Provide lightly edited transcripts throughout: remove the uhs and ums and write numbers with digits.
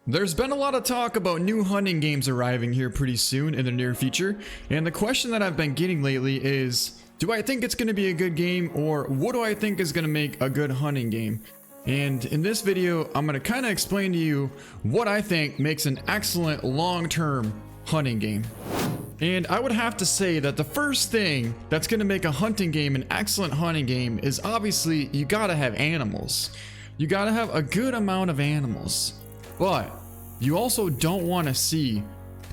There's been a lot of talk about new hunting games arriving here pretty soon in the near future, and the question that I've been getting lately is, do I think it's going to be a good game, or what do I think is going to make a good hunting game? And in this video, I'm going to kind of explain to you what I think makes an excellent long-term hunting game. And I would have to say that the first thing that's going to make a hunting game an excellent hunting game is obviously you got to have animals. You got to have a good amount of animals. But you also don't want to see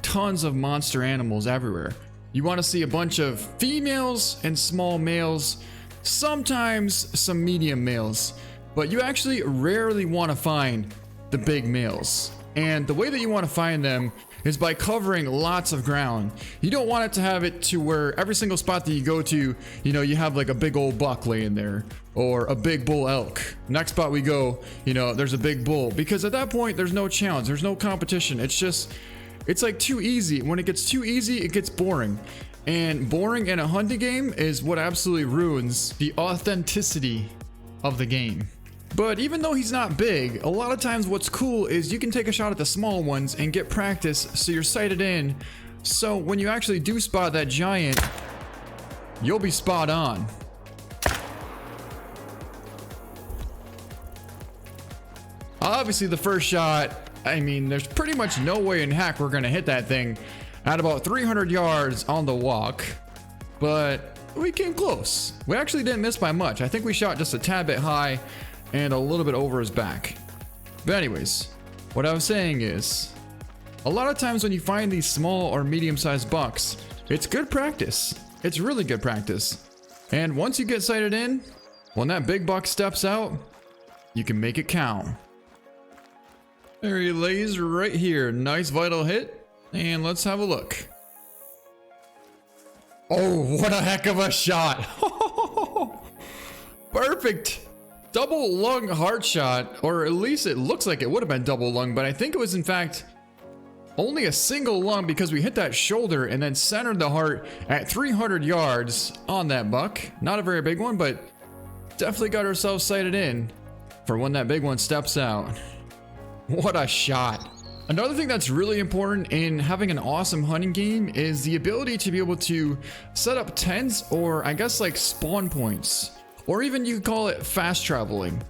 tons of monster animals everywhere. You want to see a bunch of females and small males, sometimes some medium males, but you actually rarely want to find the big males. And the way that you want to find them is by covering lots of ground. You don't want it to have it to where every single spot that you go to, you know, you have like a big old buck laying there or a big bull elk. Next spot we go, you know, there's a big bull, because at that point there's no challenge, there's no competition. It's like too easy. When it gets too easy, it gets boring. And boring in a hunting game is what absolutely ruins the authenticity of the game. But even though he's not big, a lot of times what's cool is you can take a shot at the small ones and get practice so you're sighted in. So when you actually do spot that giant, you'll be spot on. Obviously the first shot, I mean, there's pretty much no way in heck we're gonna hit that thing at about 300 yards on the walk. But we came close. We actually didn't miss by much. I think we shot just a tad bit high and a little bit over his back. But anyways, what I was saying is, a lot of times when you find these small or medium-sized bucks, it's good practice. It's really good practice. And once you get sighted in, when that big buck steps out, you can make it count. There he lays right here. Nice vital hit. And let's have a look. Oh, what a heck of a shot. Perfect. Double lung heart shot, or at least it looks like it would have been double lung, but I think it was in fact only a single lung because we hit that shoulder and then centered the heart at 300 yards on that buck. Not a very big one, but definitely got ourselves sighted in for when that big one steps out. What a shot. Another thing that's really important in having an awesome hunting game is the ability to be able to set up tents, or I guess like spawn points. Or even you could call it fast traveling.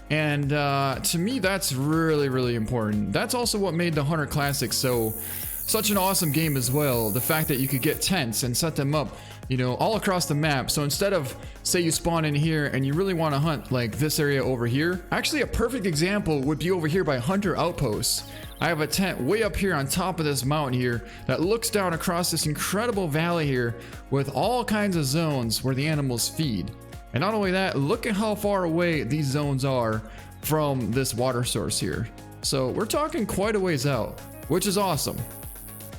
And to me, that's really, really important. That's also what made the Hunter Classic such an awesome game as well. The fact that you could get tents and set them up, you know, all across the map. So instead of, say you spawn in here and you really want to hunt like this area over here. Actually, a perfect example would be over here by Hunter Outpost. I have a tent way up here on top of this mountain here that looks down across this incredible valley here with all kinds of zones where the animals feed. And not only that, look at how far away these zones are from this water source here. So we're talking quite a ways out, which is awesome.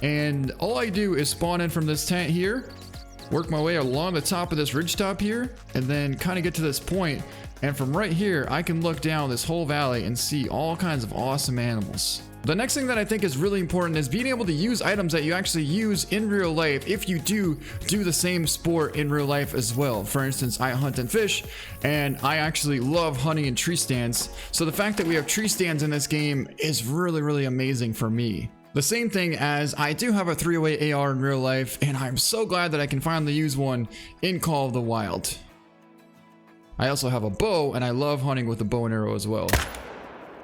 And all I do is spawn in from this tent here, work my way along the top of this ridgetop here, and then kind of get to this point. And from right here, I can look down this whole valley and see all kinds of awesome animals. The next thing that I think is really important is being able to use items that you actually use in real life if you do the same sport in real life as well. For instance, I hunt and fish, and I actually love hunting in tree stands. So the fact that we have tree stands in this game is really, really amazing for me. The same thing as I do have a 308 AR in real life, and I'm so glad that I can finally use one in Call of the Wild. I also have a bow, and I love hunting with a bow and arrow as well.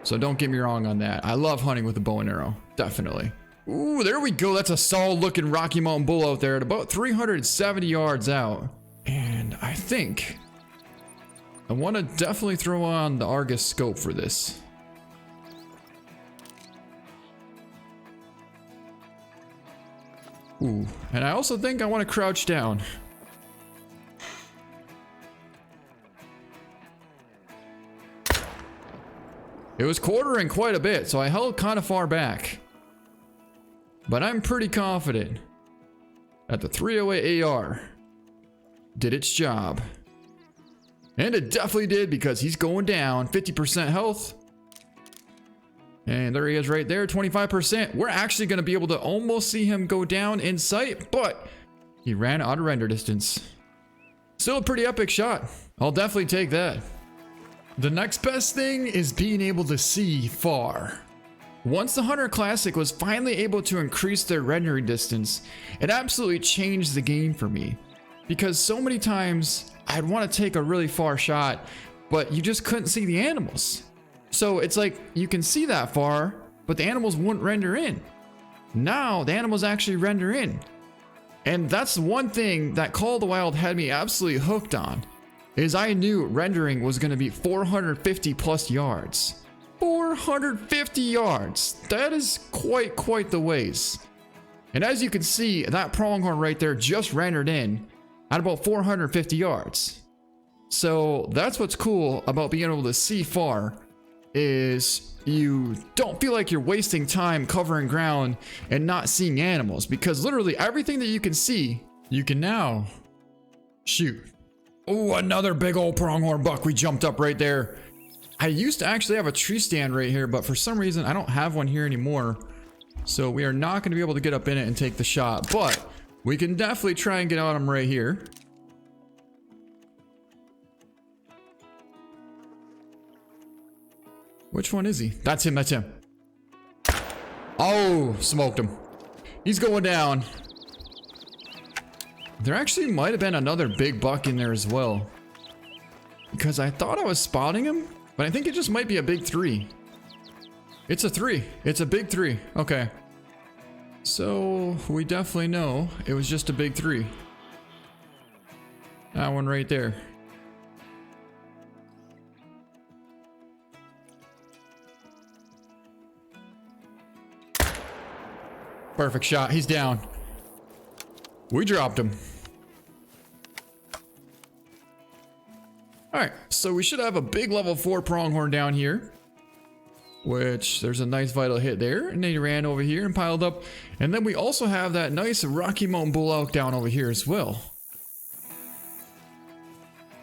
So don't get me wrong on that. I love hunting with a bow and arrow, definitely. Ooh, there we go. That's a solid looking Rocky Mountain bull out there at about 370 yards out. And I think I want to definitely throw on the Argus scope for this. Ooh, and I also think I want to crouch down. It was quartering quite a bit, so I held kind of far back. But I'm pretty confident that the 308 AR did its job. And it definitely did, because he's going down, 50% health. And there he is right there, 25%. We're actually going to be able to almost see him go down in sight, but he ran out of render distance. Still a pretty epic shot. I'll definitely take that. The next best thing is being able to see far. Once the Hunter Classic was finally able to increase their rendering distance, it absolutely changed the game for me. Because so many times I'd want to take a really far shot, but you just couldn't see the animals. So it's like you can see that far, but the animals wouldn't render in. Now the animals actually render in. And that's one thing that Call of the Wild had me absolutely hooked on, is I knew rendering was going to be 450 plus yards. 450 yards. That is quite the ways. And as you can see, that pronghorn right there just rendered in at about 450 yards. So that's what's cool about being able to see far, is you don't feel like you're wasting time covering ground and not seeing animals, because literally everything that you can see, you can now shoot. Oh, another big old pronghorn buck. We jumped up right there. I used to actually have a tree stand right here, but for some reason I don't have one here anymore. So we are not going to be able to get up in it and take the shot, but we can definitely try and get on him right here. Which one is he? That's him, that's him. Oh, smoked him. He's going down. There actually might have been another big buck in there as well, because I thought I was spotting him, but I think it just might be a big 3. It's a 3. It's a big 3. Okay. So we definitely know it was just a big 3. That one right there. Perfect shot. He's down. We dropped him. Alright, so we should have a big level 4 pronghorn down here, which there's a nice vital hit there, and then he ran over here and piled up. And then we also have that nice Rocky Mountain Bull elk down over here as well.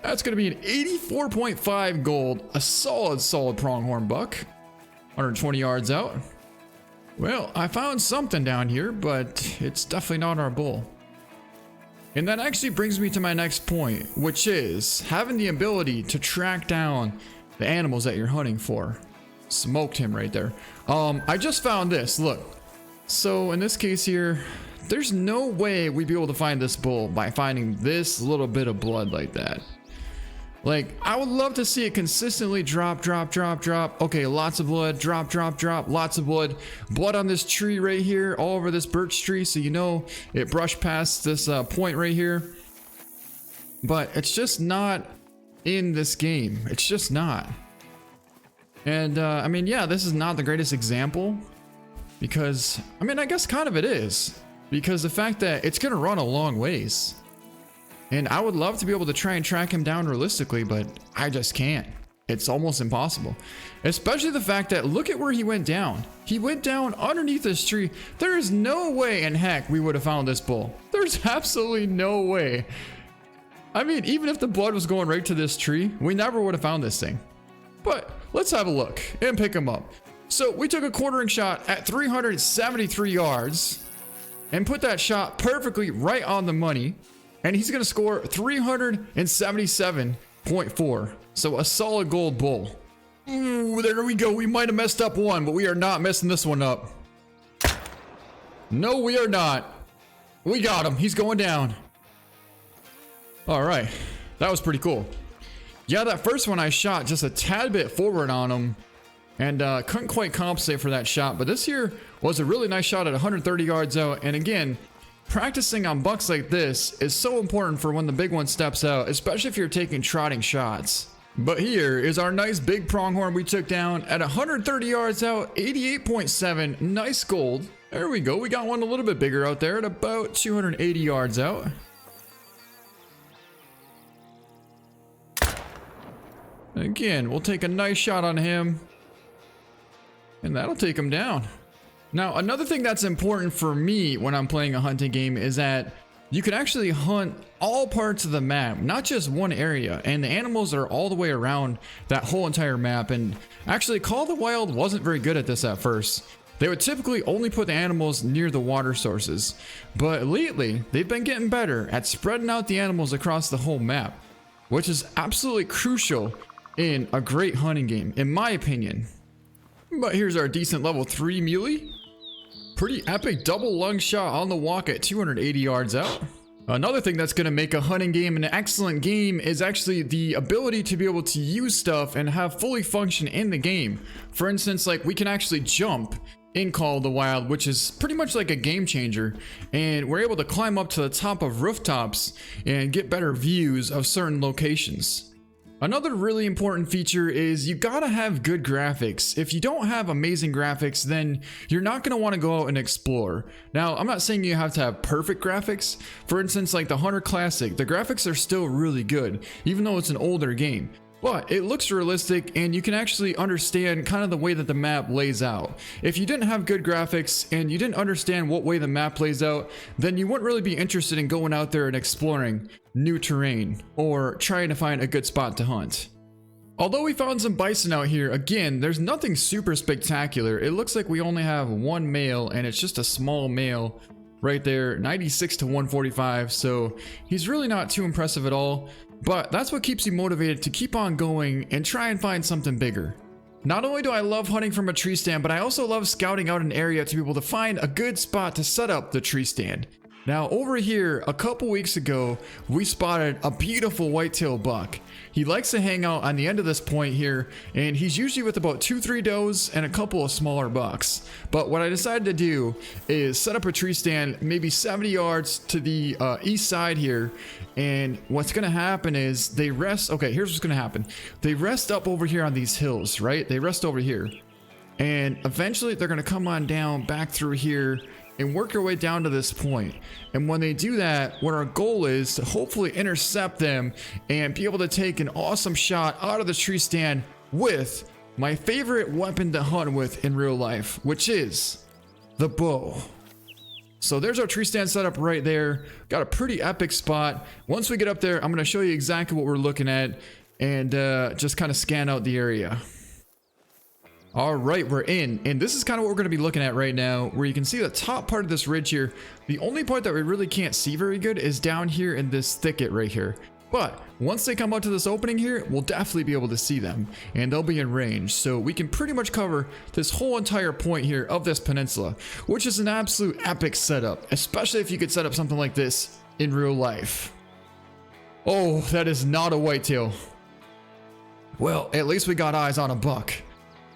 That's going to be an 84.5 gold, a solid pronghorn buck, 120 yards out. Well, I found something down here, but it's definitely not our bull. And that actually brings me to my next point, which is having the ability to track down the animals that you're hunting for. Smoked him right there. I just found this, look. So in this case here, there's no way we'd be able to find this bull by finding this little bit of blood like that. Like, I would love to see it consistently drop. Okay, lots of blood, drop, lots of blood. Blood on this tree right here, all over this birch tree, so you know it brushed past this point right here. But it's just not in this game. It's just not. And, I mean, yeah, this is not the greatest example, because, I mean, I guess kind of it is. Because the fact that it's going to run a long ways. And I would love to be able to try and track him down realistically, but I just can't. It's almost impossible. Especially the fact that look at where he went down. He went down underneath this tree. There is no way in heck we would have found this bull. There's absolutely no way. I mean, even if the blood was going right to this tree, we never would have found this thing. But let's have a look and pick him up. So we took a quartering shot at 373 yards and put that shot perfectly right on the money. And he's going to score 377.4. So a solid gold bull. Ooh, there we go. We might have messed up one, but we are not messing this one up. No, we are not. We got him. He's going down. All right. That was pretty cool. Yeah, that first one I shot just a tad bit forward on him and couldn't quite compensate for that shot. But this here was a really nice shot at 130 yards out. And again, practicing on bucks like this is so important for when the big one steps out, especially if you're taking trotting shots. But here is our nice big pronghorn we took down at 130 yards out, 88.7, nice gold. There we go, we got one a little bit bigger out there at about 280 yards out. Again, we'll take a nice shot on him, and that'll take him down. Now, another thing that's important for me when I'm playing a hunting game is that you can actually hunt all parts of the map, not just one area, and the animals are all the way around that whole entire map. And actually, Call of the Wild wasn't very good at this at first. They would typically only put the animals near the water sources, but lately, they've been getting better at spreading out the animals across the whole map, which is absolutely crucial in a great hunting game, in my opinion. But here's our decent level 3 muley. Pretty epic double lung shot on the walk at 280 yards out. Another thing that's going to make a hunting game an excellent game is actually the ability to be able to use stuff and have fully function in the game. For instance, like we can actually jump in Call of the Wild, which is pretty much like a game changer, and we're able to climb up to the top of rooftops and get better views of certain locations. Another really important feature is you gotta have good graphics. If you don't have amazing graphics, then you're not gonna wanna go out and explore. Now, I'm not saying you have to have perfect graphics. For instance, like the Hunter Classic, the graphics are still really good, even though it's an older game. But it looks realistic and you can actually understand kind of the way that the map lays out. If you didn't have good graphics and you didn't understand what way the map lays out, then you wouldn't really be interested in going out there and exploring new terrain or trying to find a good spot to hunt. Although we found some bison out here, again, there's nothing super spectacular. It looks like we only have one male and it's just a small male right there, 96 to 145, so he's really not too impressive at all. But that's what keeps you motivated to keep on going and try and find something bigger. Not only do I love hunting from a tree stand, but I also love scouting out an area to be able to find a good spot to set up the tree stand. Now over here, a couple weeks ago, we spotted a beautiful whitetail buck. He likes to hang out on the end of this point here, and he's usually with about 2-3 does and a couple of smaller bucks. But what I decided to do is set up a tree stand maybe 70 yards to the east side here, and what's gonna happen is they rest. Okay, here's what's gonna happen. They rest up over here on these hills, right? They rest over here, and eventually they're gonna come on down back through here and work your way down to this point. And when they do that, what our goal is to hopefully intercept them and be able to take an awesome shot out of the tree stand with my favorite weapon to hunt with in real life, which is the bow. So there's our tree stand setup right there. Got a pretty epic spot. Once we get up there, I'm gonna show you exactly what we're looking at and just kind of scan out the area. All right, we're in, and this is kind of what we're going to be looking at right now, where you can see the top part of this ridge here. The only part that we really can't see very good is down here in this thicket right here. But once they come out to this opening here, we'll definitely be able to see them, and they'll be in range. So we can pretty much cover this whole entire point here of this peninsula, which is an absolute epic setup, especially if you could set up something like this in real life. Oh, that is not a whitetail. Well, at least we got eyes on a buck.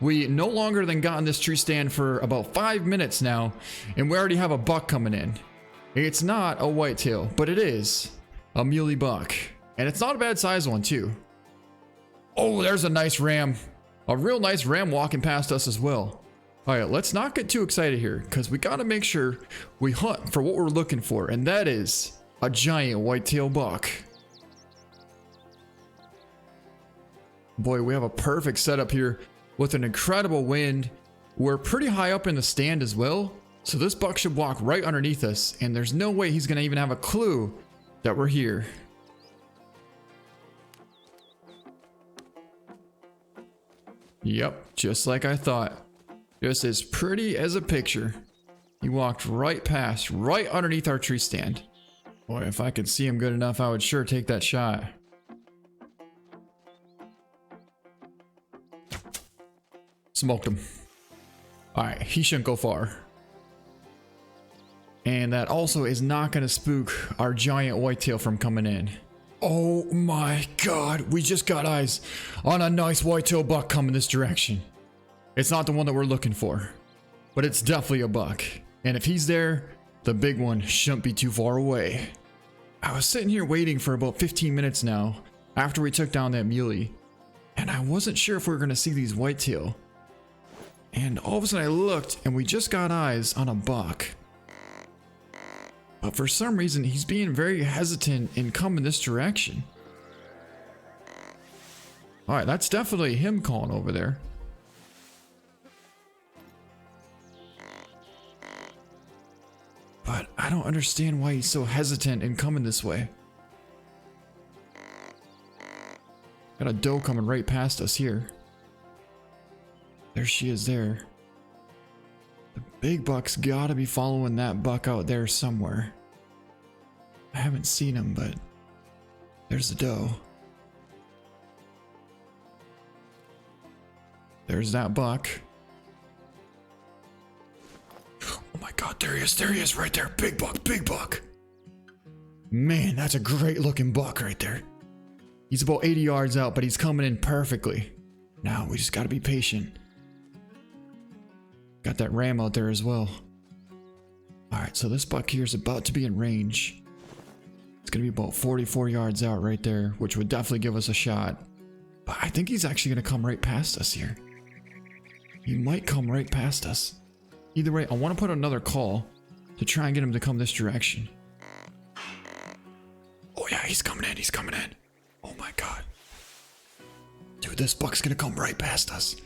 We no longer than got in this tree stand for about 5 minutes now, and we already have a buck coming in. It's not a whitetail, but it is a muley buck, and it's not a bad size one too. Oh, there's a nice ram, a real nice ram walking past us as well. All right, let's not get too excited here, because we got to make sure we hunt for what we're looking for, and that is a giant whitetail buck. Boy, we have a perfect setup here with an incredible wind. We're pretty high up in the stand as well, so this buck should walk right underneath us, and there's no way he's gonna even have a clue that we're here. Yep, just like I thought. Just as pretty as a picture. He walked right past, right underneath our tree stand. Boy, if I could see him good enough, I would sure take that shot. Smoked him. Alright, he shouldn't go far. And that also is not going to spook our giant whitetail from coming in. Oh my god, we just got eyes on a nice whitetail buck coming this direction. It's not the one that we're looking for, but it's definitely a buck. And if he's there, the big one shouldn't be too far away. I was sitting here waiting for about 15 minutes now after we took down that muley, and I wasn't sure if we were going to see these whitetail. And all of a sudden I looked and we just got eyes on a buck. But for some reason he's being very hesitant in coming this direction. Alright, that's definitely him calling over there. But I don't understand why he's so hesitant in coming this way. Got a doe coming right past us here. There she is there. The big buck's gotta be following that buck out there somewhere. I haven't seen him, but there's the doe. There's that buck. Oh my God, there he is right there. Big buck, big buck. Man, that's a great looking buck right there. He's about 80 yards out, but he's coming in perfectly. Now we just gotta be patient. Got that ram out there as well. Alright, so this buck here is about to be in range. It's gonna be about 44 yards out right there, which would definitely give us a shot. But I think he's actually gonna come right past us here. He might come right past us. Either way, I want to put another call to try and get him to come this direction. Oh yeah, he's coming in, he's coming in. Oh my God. Dude, this buck's gonna come right past us.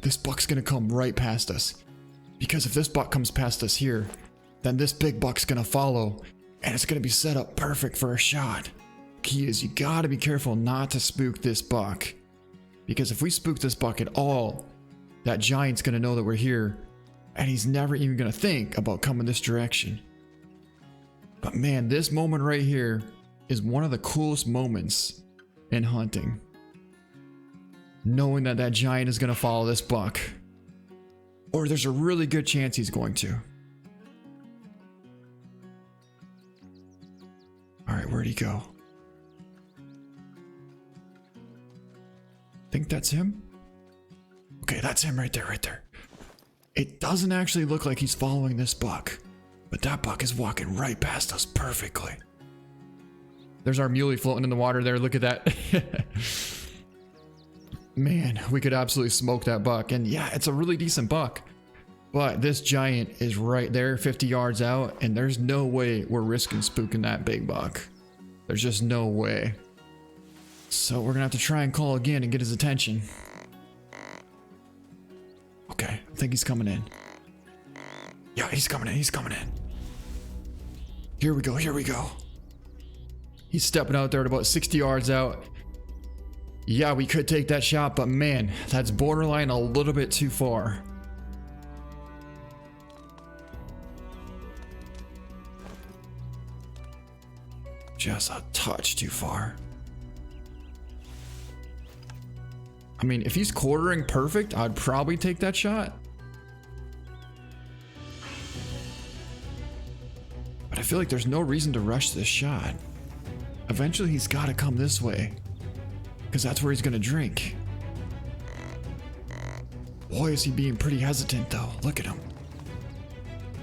This buck's gonna come right past us. Because if this buck comes past us here, then this big buck's gonna follow, and it's gonna be set up perfect for a shot. Key is you gotta be careful not to spook this buck. Because if we spook this buck at all, that giant's gonna know that we're here, and he's never even gonna think about coming this direction. But man, this moment right here is one of the coolest moments in hunting. Knowing that that giant is gonna follow this buck. Or there's a really good chance he's going to. Alright, where'd he go? Think that's him? Okay, that's him right there, right there. It doesn't actually look like he's following this buck, but that buck is walking right past us perfectly. There's our muley floating in the water there, look at that. Man, we could absolutely smoke that buck, and yeah, it's a really decent buck. But this giant is right there, 50 yards out, and there's no way we're risking spooking that big buck. There's just no way. So we're gonna have to try and call again and get his attention. Okay, I think he's coming in. Yeah, he's coming in, he's coming in. Here we go, here we go. He's stepping out there at about 60 yards out. Yeah, we could take that shot, but man, that's borderline a little bit too far. Just a touch too far. I mean, if he's quartering perfect, I'd probably take that shot. But I feel like there's no reason to rush this shot. Eventually he's got to come this way, because that's where he's going to drink. Boy, is he being pretty hesitant though. Look at him.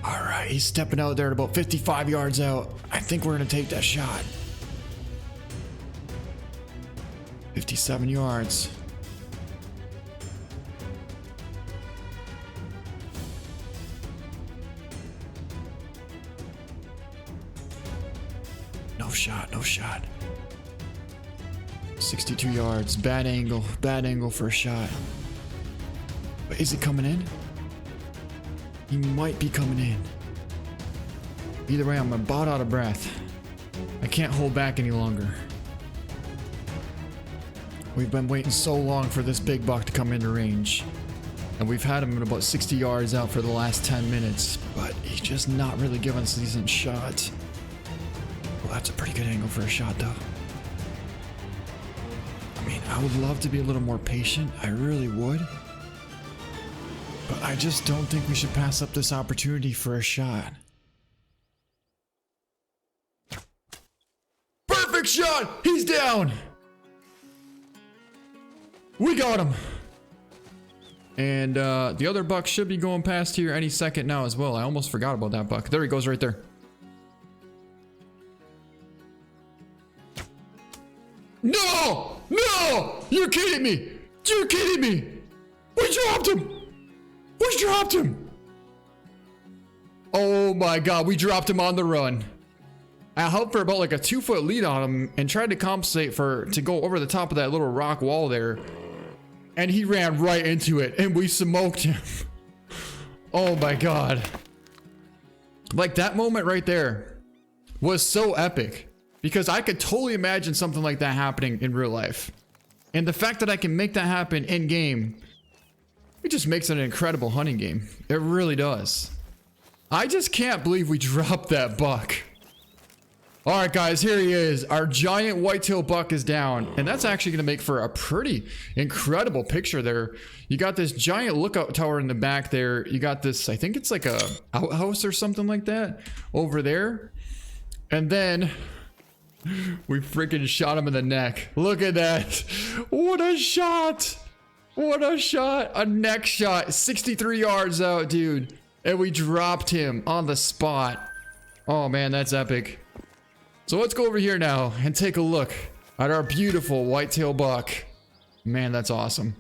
Alright, he's stepping out there at about 55 yards out. I think we're going to take that shot. 57 yards. No shot, no shot. 62 yards, bad angle for a shot. But is he coming in? He might be coming in. Either way, I'm about out of breath. I can't hold back any longer. We've been waiting so long for this big buck to come into range. And we've had him at about 60 yards out for the last 10 minutes, but he's just not really giving us a decent shot. Well, that's a pretty good angle for a shot though. I mean, I would love to be a little more patient, I really would. But I just don't think we should pass up this opportunity for a shot. Perfect shot! He's down! We got him! And the other buck should be going past here any second now as well. I almost forgot about that buck. There he goes right there. No! No! You're kidding me! You're kidding me! We dropped him! We dropped him! Oh my god, we dropped him on the run. I held for about like a 2-foot lead on him and tried to compensate to go over the top of that little rock wall there. And he ran right into it and we smoked him. Oh my god. Like that moment right there was so epic because I could totally imagine something like that happening in real life. And the fact that I can make that happen in game, it just makes it an incredible hunting game. It really does. I just can't believe we dropped that buck. All right, guys, here he is. Our giant whitetail buck is down, and that's actually going to make for a pretty incredible picture there. You got this giant lookout tower in the back there. You got this, I think it's like a outhouse or something like that over there. And then we freaking shot him in the neck. Look at that. What a shot. What a shot. A neck shot. 63 yards out, dude. And we dropped him on the spot. Oh, man, that's epic. So let's go over here now and take a look at our beautiful whitetail buck. Man, that's awesome.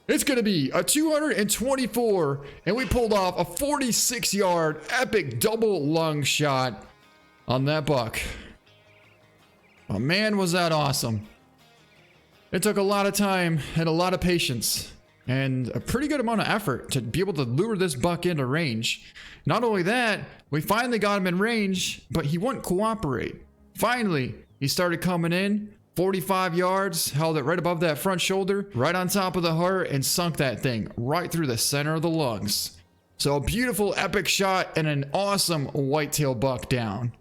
It's going to be a 224, and we pulled off a 46-yard epic double lung shot on that buck. Oh, man, was that awesome. It took a lot of time and a lot of patience and a pretty good amount of effort to be able to lure this buck into range. Not only that, we finally got him in range, but he wouldn't cooperate. Finally, he started coming in, 45 yards, held it right above that front shoulder, right on top of the heart, and sunk that thing right through the center of the lungs. So a beautiful epic shot and an awesome whitetail buck down.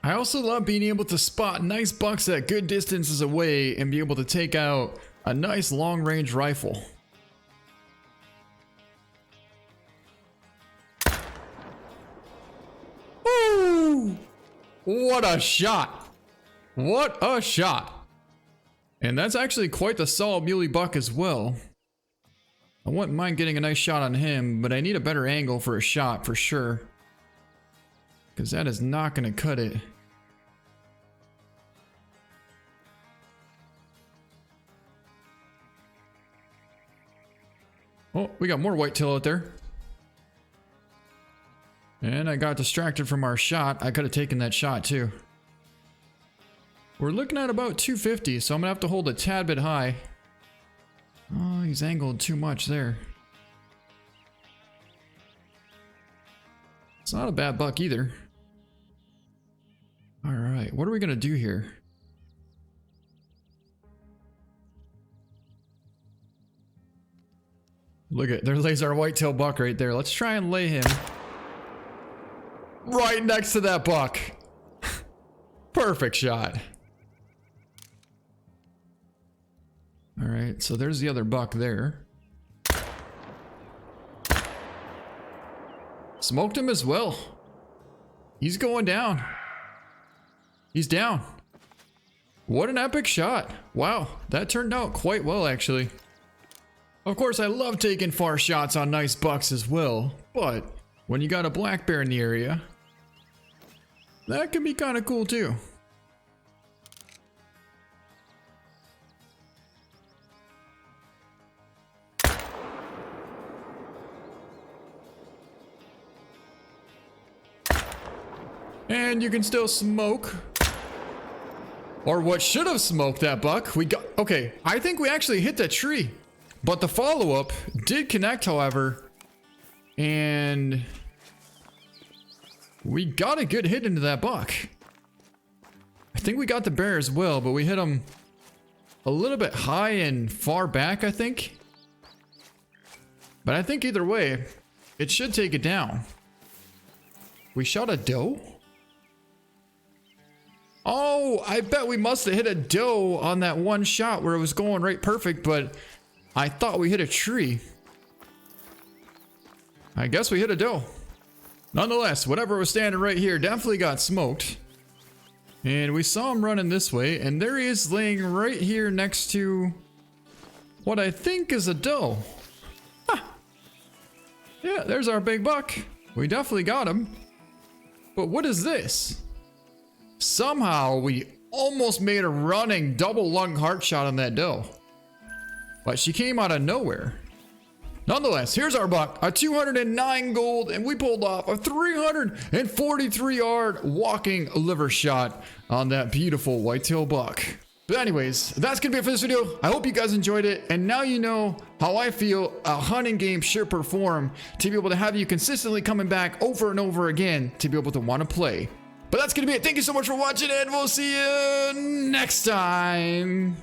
I also love being able to spot nice bucks at good distances away and be able to take out a nice long-range rifle. Woo! What a shot! What a shot! And that's actually quite the solid muley buck as well. I wouldn't mind getting a nice shot on him, but I need a better angle for a shot for sure. Because that is not going to cut it. Oh, we got more whitetail out there. And I got distracted from our shot. I could have taken that shot too. We're looking at about 250, so I'm going to have to hold a tad bit high. Oh, he's angled too much there. It's not a bad buck either. All right, what are we going to do here? Look at, there lays our whitetail buck right there. Let's try and lay him right next to that buck. Perfect shot. All right, so there's the other buck there. Smoked him as well. He's going down. He's down. What an epic shot. Wow, that turned out quite well actually. Of course, I love taking far shots on nice bucks as well, but when you got a black bear in the area, that can be kind of cool too. And you can still smoke. Or what should have smoked that buck. We got, okay, I think we actually hit that tree. But the follow-up did connect, however. And we got a good hit into that buck. I think we got the bear as well, but we hit him a little bit high and far back, I think. But I think either way, it should take it down. We shot a doe? Oh, I bet we must have hit a doe on that one shot where it was going right perfect, but I thought we hit a tree. I guess we hit a doe. Nonetheless, whatever was standing right here definitely got smoked. And we saw him running this way, and there he is laying right here next to what I think is a doe. Huh. Yeah, there's our big buck. We definitely got him. But what is this? Somehow we almost made a running double lung heart shot on that doe. But she came out of nowhere. Nonetheless, here's our buck, a 209 gold, and we pulled off a 343 yard walking liver shot on that beautiful whitetail buck. But anyways, that's gonna be it for this video. I hope you guys enjoyed it, and now you know how I feel a hunting game should perform to be able to have you consistently coming back over and over again to be able to want to play. But that's gonna be it. Thank you so much for watching, and we'll see you next time.